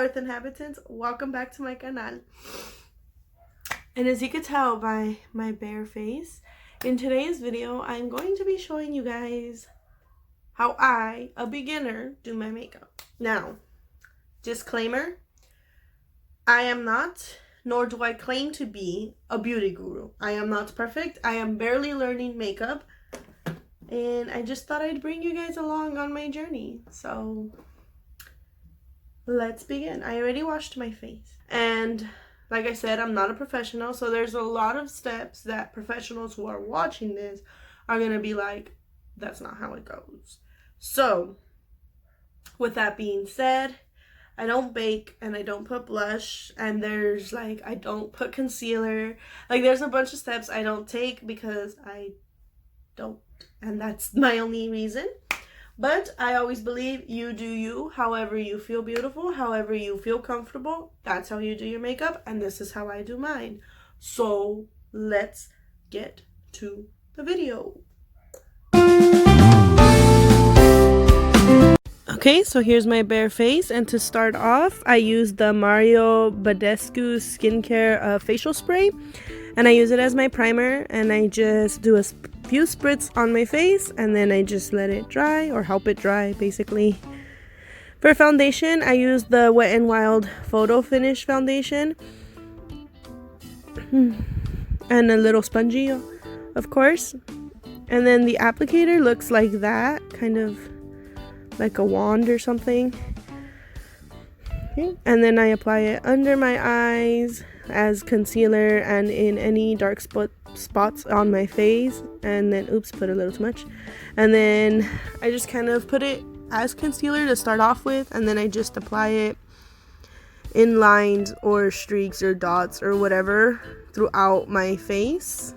Earth inhabitants, welcome back to my canal. And as you could tell by my bare face, in today's video I'm going to be showing you guys how I, a beginner, do my makeup. Now, disclaimer, I am not, nor do I claim to be, a beauty guru. I am not perfect. I am barely learning makeup, and I just thought I'd bring you guys along on my journey. So let's begin. I already washed my face, and like I said, I'm not a professional, so there's a lot of steps that professionals who are watching this are gonna be like, that's not how it goes. So with that being said, I don't bake and I don't put blush, and there's like, I don't put concealer. Like, there's a bunch of steps I don't take because I don't, and that's my only reason. But I always believe you do you, however you feel beautiful, however you feel comfortable. That's how you do your makeup, and this is how I do mine. So let's get to the video. Okay, so here's my bare face, and to start off, I use the Mario Badescu Skincare facial spray, and I use it as my primer, and I just do a few spritz on my face, and then I just let it dry, or help it dry, basically. For foundation, I use the Wet n Wild Photo Finish foundation, and a little spongy, of course, and then the applicator looks like that, kind of like a wand or something. Okay. And then I apply it under my eyes as concealer and in any dark spots on my face, and then oops, put a little too much, and then I just kind of put it as concealer to start off with, and then I just apply it in lines or streaks or dots or whatever throughout my face.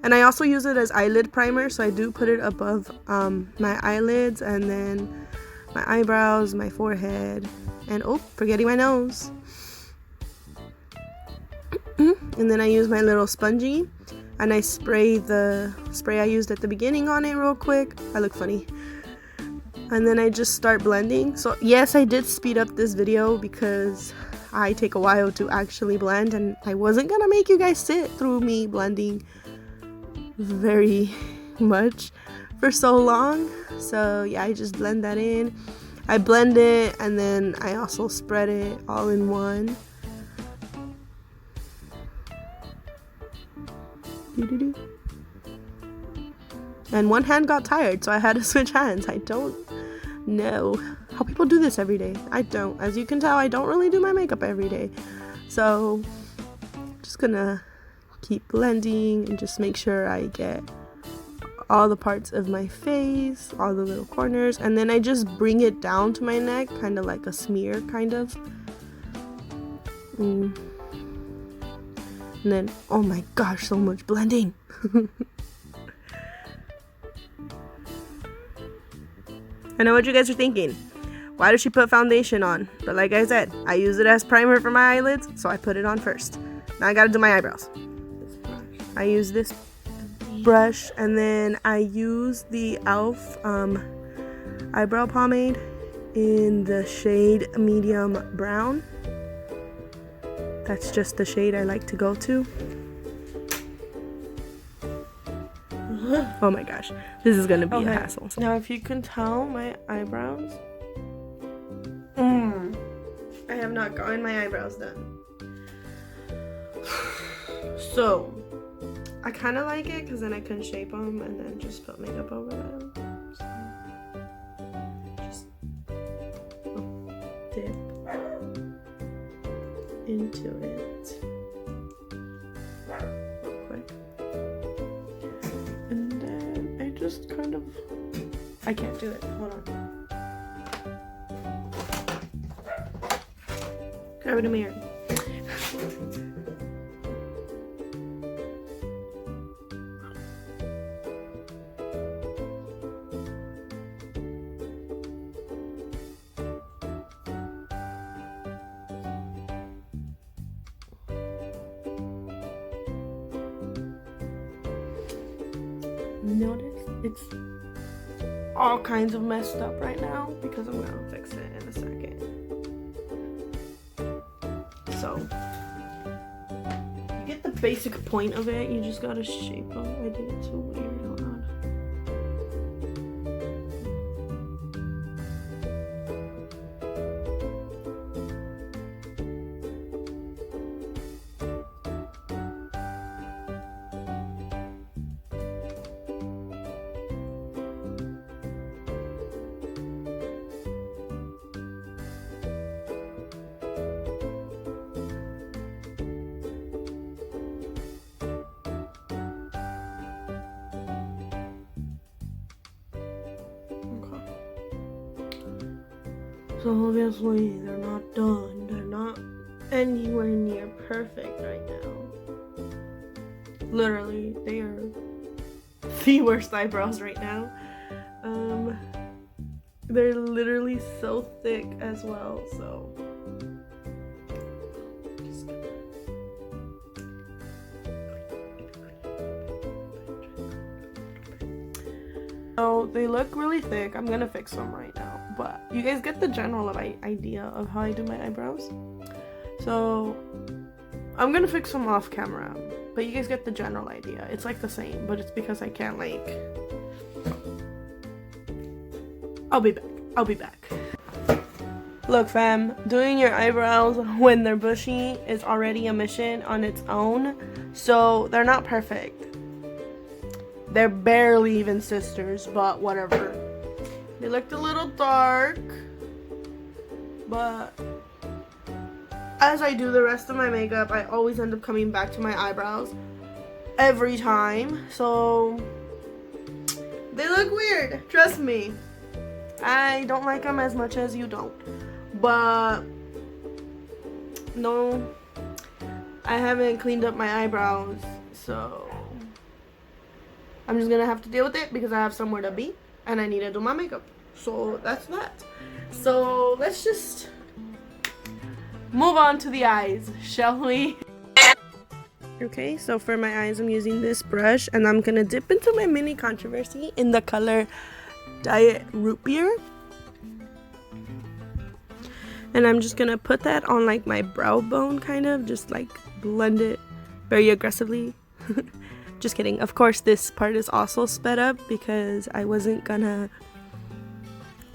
And I also use it as eyelid primer, so I do put it above my eyelids, and then my eyebrows, my forehead, and oh, forgetting my nose. And then I use my little spongy, and I spray the spray I used at the beginning on it real quick. I look funny. And then I just start blending. So yes, I did speed up this video because I take a while to actually blend, and I wasn't gonna make you guys sit through me blending very much for so long. So yeah, I just blend that in. I blend it, and then I also spread it all in one. And one hand got tired, so I had to switch hands. I don't know how people do this every day. I don't. As you can tell, I don't really do my makeup every day. So just gonna keep blending and just make sure I get all the parts of my face, all the little corners, and then I just bring it down to my neck, kind of like a smear, kind of. And then, oh my gosh, so much blending. I know what you guys are thinking. Why does she put foundation on? But like I said, I use it as primer for my eyelids, so I put it on first. Now I gotta do my eyebrows. I use this brush, and then I use the e.l.f. eyebrow pomade in the shade medium brown. That's just the shade I like to go to. Oh my gosh, this is gonna be a hassle. Now if you can tell, my eyebrows, I have not gotten my eyebrows done. So I kind of like it because then I can shape them and then just put makeup over them. So just dip into it real quick. And then I just kind of, I can't do it. Hold on. Grab a mirror. Notice it's all kinds of messed up right now because I'm gonna fix it in a second. so you get the basic point of it. You just gotta shape them. I did it so weird. Hold on. So obviously they're not done. They're not anywhere near perfect right now. Literally, they are the worst eyebrows right now. They're literally so thick as well, so they look really thick. I'm gonna fix them right now, but you guys get the general idea of how I do my eyebrows. So I'm gonna fix them off camera, but you guys get the general idea. It's like the same, but it's because I can't like. I'll be back. Look fam, doing your eyebrows when they're bushy is already a mission on its own, so they're not perfect. They're barely even sisters, but whatever. They looked a little dark, but as I do the rest of my makeup, I always end up coming back to my eyebrows every time, so they look weird, trust me. I don't like them as much as you don't, but no, I haven't cleaned up my eyebrows, so I'm just gonna have to deal with it because I have somewhere to be and I need to do my makeup. So that's that. So let's just move on to the eyes, shall we? Okay, so for my eyes I'm using this brush and I'm gonna dip into my mini controversy in the color Diet Root Beer. And I'm just gonna put that on like my brow bone, kind of just like blend it very aggressively. Just kidding. Of course, this part is also sped up because I wasn't gonna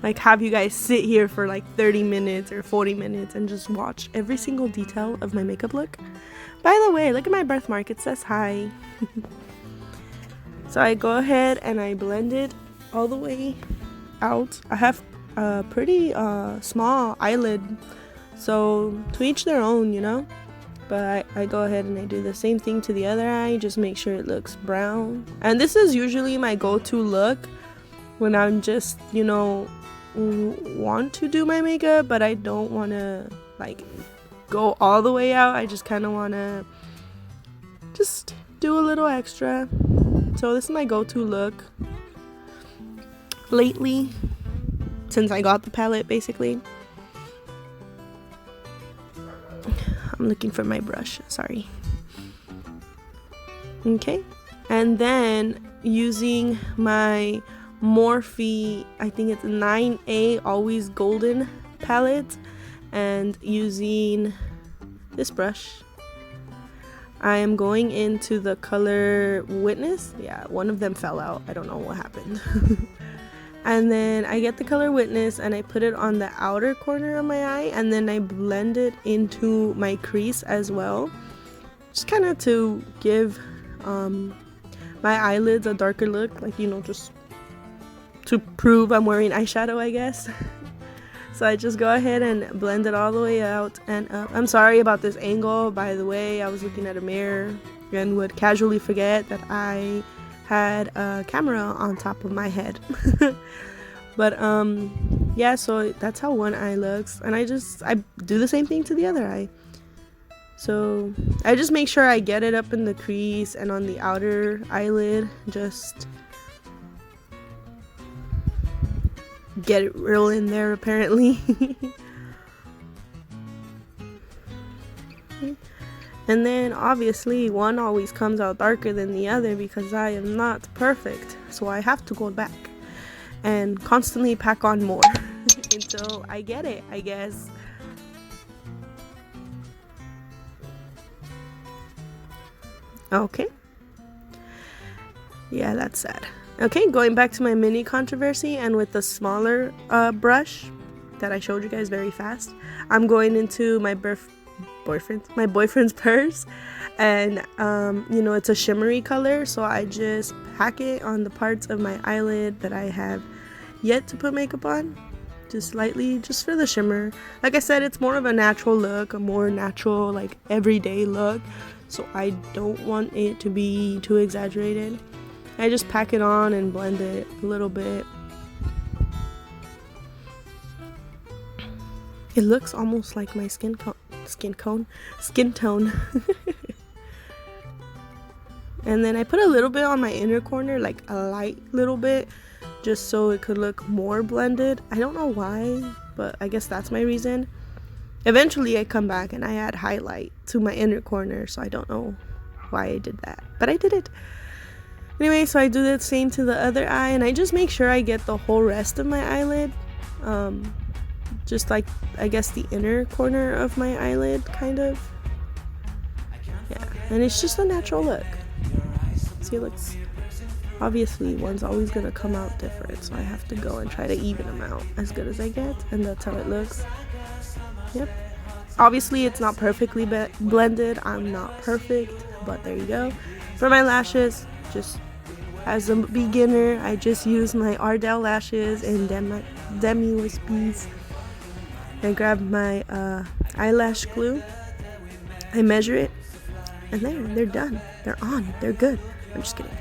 like have you guys sit here for like 30 minutes or 40 minutes and just watch every single detail of my makeup look. By the way, look at my birthmark. It says hi. So I go ahead and I blend it all the way out. I have a pretty small eyelid, so to each their own, you know. But I go ahead and I do the same thing to the other eye, just make sure it looks brown. And this is usually my go-to look when I'm just, you know, want to do my makeup, but I don't want to like go all the way out. I just kind of want to just do a little extra. So this is my go-to look lately, since I got the palette, basically. I'm looking for my brush, sorry. Okay, and then using my Morphe, I think it's 9A Always Golden palette, and using this brush, I am going into the color Witness. Yeah, one of them fell out. I don't know what happened. And then I get the color Witness and I put it on the outer corner of my eye, and then I blend it into my crease as well, just kind of to give my eyelids a darker look, like, you know, just to prove I'm wearing eyeshadow, I guess. So I just go ahead and blend it all the way out and up. I'm sorry about this angle, by the way. I was looking at a mirror and would casually forget that I had a camera on top of my head. But yeah, so that's how one eye looks, and I do the same thing to the other eye. So I just make sure I get it up in the crease and on the outer eyelid, just get it real in there apparently. And then obviously one always comes out darker than the other because I am not perfect, so I have to go back and constantly pack on more until I get it, I guess. Okay. Yeah, that's sad. Okay, going back to my mini controversy, and with the smaller brush that I showed you guys very fast, I'm going into my boyfriend's purse, and you know, it's a shimmery color, so I just pack it on the parts of my eyelid that I have yet to put makeup on, just lightly, just for the shimmer. Like I said, it's more of a natural look, a more natural, like, everyday look, so I don't want it to be too exaggerated. I just pack it on and blend it a little bit. It looks almost like my skin tone. And then I put a little bit on my inner corner, like a light little bit, just so it could look more blended. I don't know why, but I guess that's my reason. Eventually I come back and I add highlight to my inner corner, so I don't know why I did that, but I did it. Anyway, so I do the same to the other eye, and I just make sure I get the whole rest of my eyelid. Just like, I guess, the inner corner of my eyelid, kind of. Yeah, and it's just a natural look. See, it looks, obviously one's always gonna come out different, so I have to go and try to even them out as good as I get, and that's how it looks. Yep. Obviously it's not perfectly blended. I'm not perfect, but there you go. For my lashes, just as a beginner, I just use my Ardell lashes and Demi Wispies. I grab my eyelash glue, I measure it, and they're done. They're on. They're good. I'm just kidding.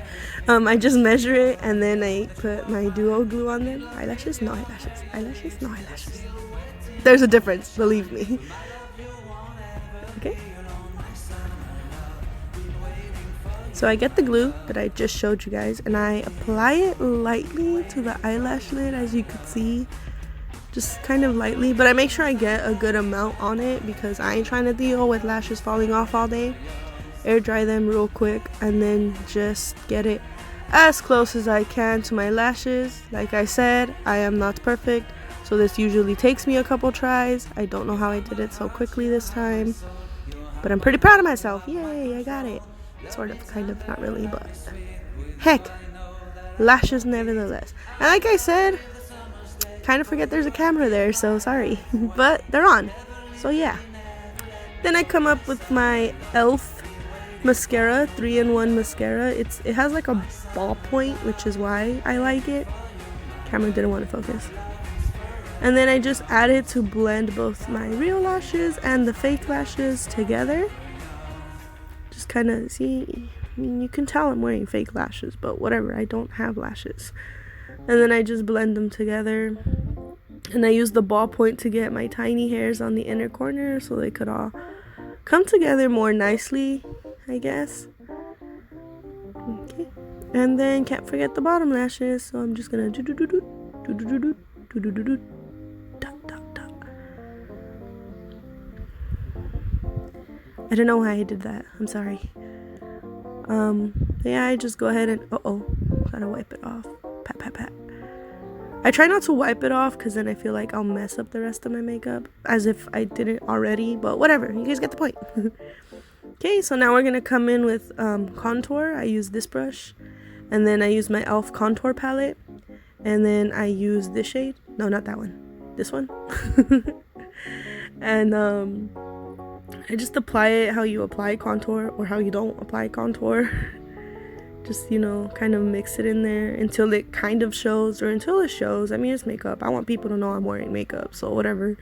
I just measure it, and then I put my duo glue on them. Eyelashes? No eyelashes. Eyelashes? No eyelashes. There's a difference, believe me. Okay. So I get the glue that I just showed you guys, and I apply it lightly to the eyelash lid, as you could see. Just kind of lightly, but I make sure I get a good amount on it because I ain't trying to deal with lashes falling off all day. Air dry them real quick and then just get it as close as I can to my lashes. Like I said, I am not perfect, so this usually takes me a couple tries. I don't know how I did it so quickly this time, but I'm pretty proud of myself. Yay, I got it. Sort of, kind of, not really, but heck, lashes nevertheless. And like I said, kind of forget there's a camera there, so sorry. But they're on, so yeah. Then I come up with my e.l.f. mascara, 3-in-1 mascara. It has like a ballpoint, which is why I like it. Camera didn't want to focus. And then I just add it to blend both my real lashes and the fake lashes together. Just kind of, see, I mean, you can tell I'm wearing fake lashes, but whatever, I don't have lashes. And then I just blend them together, and I use the ballpoint to get my tiny hairs on the inner corner so they could all come together more nicely, I guess. Okay, and then can't forget the bottom lashes, so I'm just gonna I don't know why I did that, I'm sorry. Yeah, I just go ahead and gotta wipe it off. Pat, pat, pat. I try not to wipe it off because then I feel like I'll mess up the rest of my makeup, as if I didn't already, but whatever, you guys get the point. Okay, so now we're gonna come in with contour. I use this brush, and then I use my e.l.f. contour palette, and then I use this shade. No, not that one, this one. And I just apply it how you apply contour, or how you don't apply contour. Just, you know, kind of mix it in there until it kind of shows, or until it shows. I mean, it's makeup. I want people to know I'm wearing makeup, so whatever.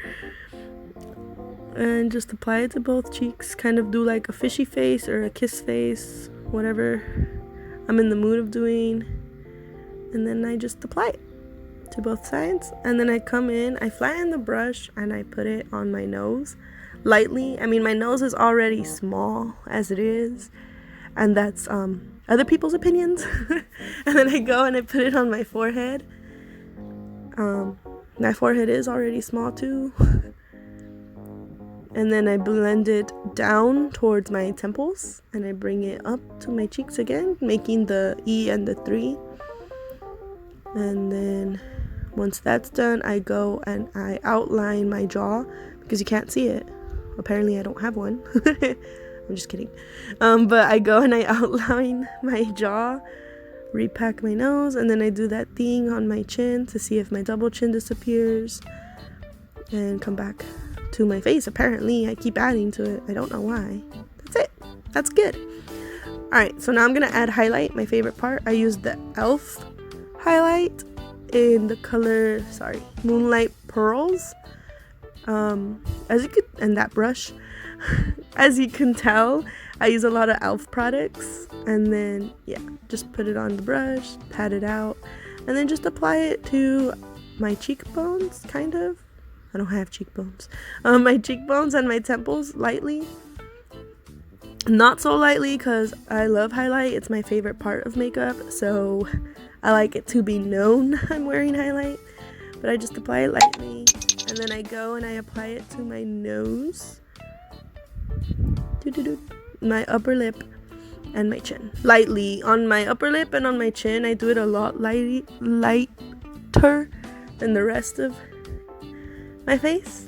And just apply it to both cheeks. Kind of do like a fishy face or a kiss face, whatever I'm in the mood of doing. And then I just apply it to both sides. And then I come in, I flatten the brush, and I put it on my nose lightly. I mean, my nose is already small as it is, and that's other people's opinions. And then I go and I put it on my forehead. My forehead is already small too. And then I blend it down towards my temples, and I bring it up to my cheeks again, making the E and the 3. And then once that's done, I go and I outline my jaw, because you can't see it. Apparently I don't have one. I'm just kidding. But I go and I outline my jaw, repack my nose, and then I do that thing on my chin to see if my double chin disappears, and come back to my face. Apparently I keep adding to it. I don't know why. That's it. That's good. Alright, so now I'm gonna add highlight, my favorite part. I use the e.l.f. highlight in the color, Moonlight Pearls. As you could, and that brush. As you can tell, I use a lot of e.l.f. products, and then just put it on the brush, pat it out, and then just apply it to my cheekbones, kind of. I don't have cheekbones. My cheekbones and my temples lightly. Not so lightly because I love highlight. It's my favorite part of makeup, so I like it to be known I'm wearing highlight. But I just apply it lightly, and then I go and I apply it to my nose, my upper lip, and my chin. Lightly on my upper lip and on my chin. I do it a lot lighter than the rest of my face.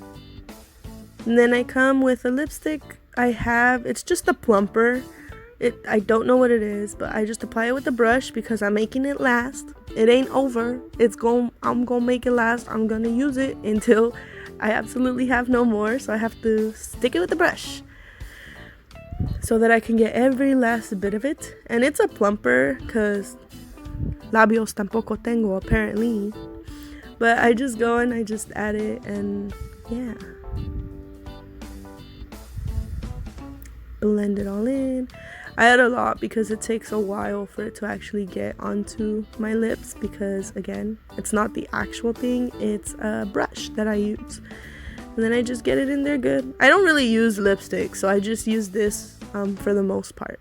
And then I come with a lipstick it's just a plumper. I don't know what it is, but I just apply it with a brush because I'm making it last. It ain't over. I'm gonna make it last. I'm gonna use it until I absolutely have no more, so I have to stick it with the brush so that I can get every last bit of it. And it's a plumper because labios tampoco tengo, apparently. But I just go and I just add it, and blend it all in. I add a lot because it takes a while for it to actually get onto my lips, because again, it's not the actual thing, it's a brush that I use. And then I just get it in there good. I don't really use lipstick, so I just use this for the most part.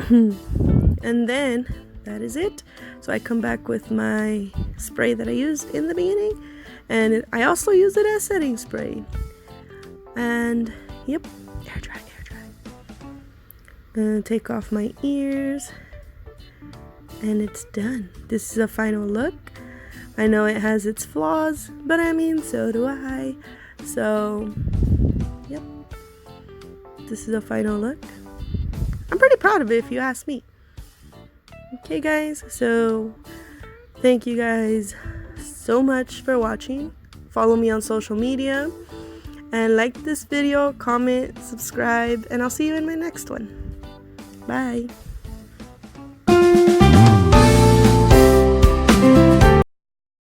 And then that is it. So I come back with my spray that I used in the beginning, and I also use it as setting spray. And air dry. And take off my ears, and it's done. This is a final look. I know it has its flaws, but I mean, so do I. So, this is a final look. I'm pretty proud of it, if you ask me. Okay, guys, so thank you guys so much for watching. Follow me on social media, and like this video, comment, subscribe, and I'll see you in my next one. Bye.